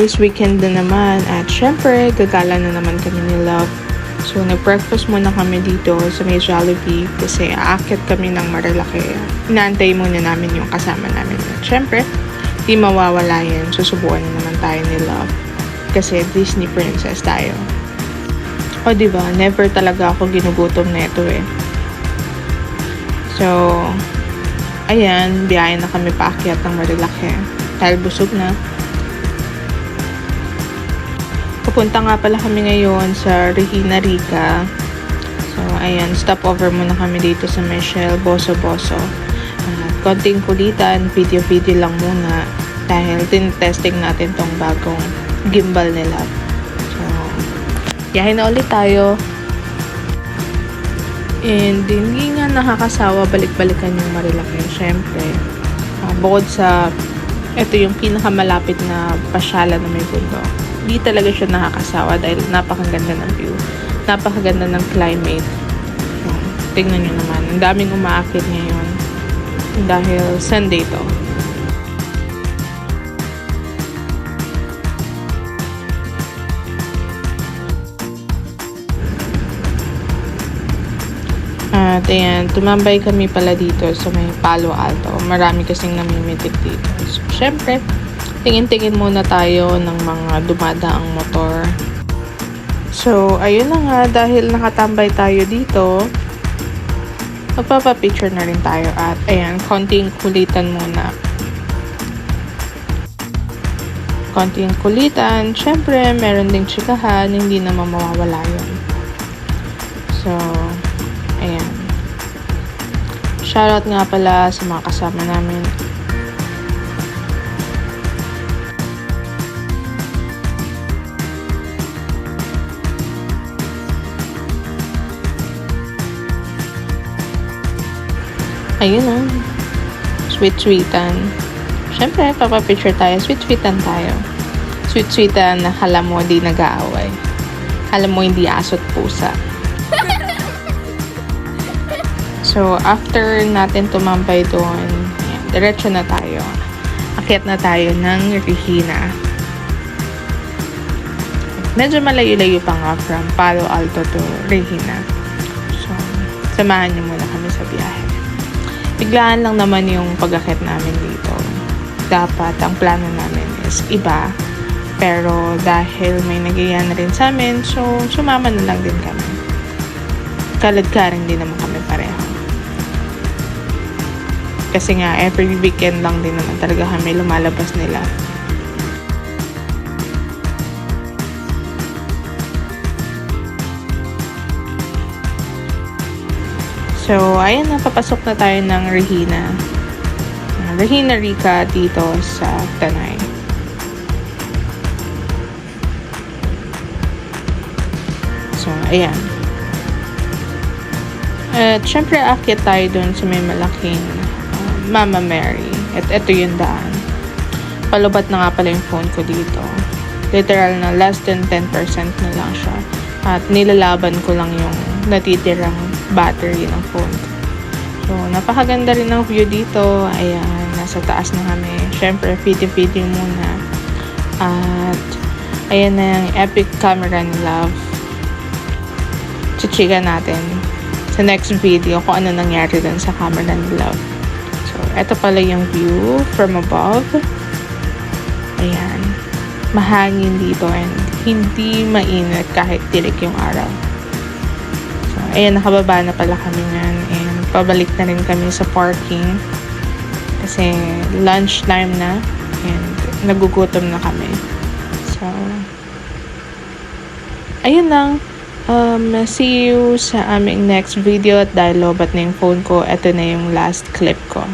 is weekend na naman at syempre gagala na naman kami ni Love. So nag-breakfast muna kami dito sa may Jollibee kasi aakyat kami ng Marilaki. Inaantay muna namin yung kasama namin. At syempre, di mawawala yan. Susubukan na naman tayo ni Love kasi Disney princess tayo. O diba, never talaga ako ginugutom na ito eh. So, ayan, biyahe na kami paakyat ng Marilaki dahil busog na. Pupunta nga pala kami ngayon sa Regina Rica. So, ayan, stopover muna kami dito sa Michelle Boso. Konting kulitan, video lang muna dahil tin-testing natin tong bagong gimbal nila. So, yahin na ulit tayo. And hindi nga nakakasawa balik-balikan yung Marilaki. Syempre, bukod sa ito yung pinakamalapit na pasyalan na may bundok. Di talaga siya nakakasawa dahil napakaganda ng view. Napakaganda ng climate. So, tingnan nyo naman. Ang daming umaakit ngayon. Dahil Sunday to. At ayan, tumambay kami pala dito sa may Palo Alto. Marami kasing namimitik dito. So, syempre, tingin-tingin muna tayo ng mga dumadaang motor. So, ayun na nga, dahil nakatambay tayo dito, magpapapicture na rin tayo at ayan, konting kulitan muna. Konting kulitan, syempre, meron ding chikahan, hindi naman mawawala yun. So, ayan. Shoutout nga pala sa mga kasama namin. Ayun o. Sweet-sweetan. Siyempre, papapicture tayo. Sweet-sweetan tayo. Sweet-sweetan na alam mo hindi nag-aaway. Alam mo hindi aso't pusa. So, after natin tumambay doon, ayan, diretso na tayo. Akyat na tayo ng Regina. Medyo malayo-layo pa nga from Palo Alto to Regina. So, samahan niyo muna kami sa biyahe. Biglaan lang naman yung pag-akit namin dito. Dapat ang plano namin is iba. Pero dahil may nagyayan na rin sa amin, so sumama na lang din kami. Kalad-karing din naman kami pareho. Kasi nga, every weekend lang din naman talaga kami lumalabas nila. So, ayan na, papasok na tayo ng Regina. Regina Rica dito sa Tanay. So, ayan. At syempre, akyat tayo dun sa may malaking Mama Mary. At ito yung daan. Palubat na nga pala yung phone ko dito. Literal na less than 10% na lang siya. At nilalaban ko lang yung natitirang battery ng phone. So, napakaganda rin ng view dito. Ayan, nasa taas na kami. Syempre, feeding muna. At, ayan na yung epic camera ni Love. Chichika natin sa next video kung ano nangyari dun sa camera ni Love. So, eto pala yung view from above. Ayan. Mahangin dito and hindi mainit kahit tirik yung araw. So, ayan, nakababa na pala kami ngayon and pabalik na rin kami sa parking kasi lunch time na and nagugutom na kami. So, ayun lang. See you sa aming next video at dahil lobat na yung phone ko, ito na yung last clip ko.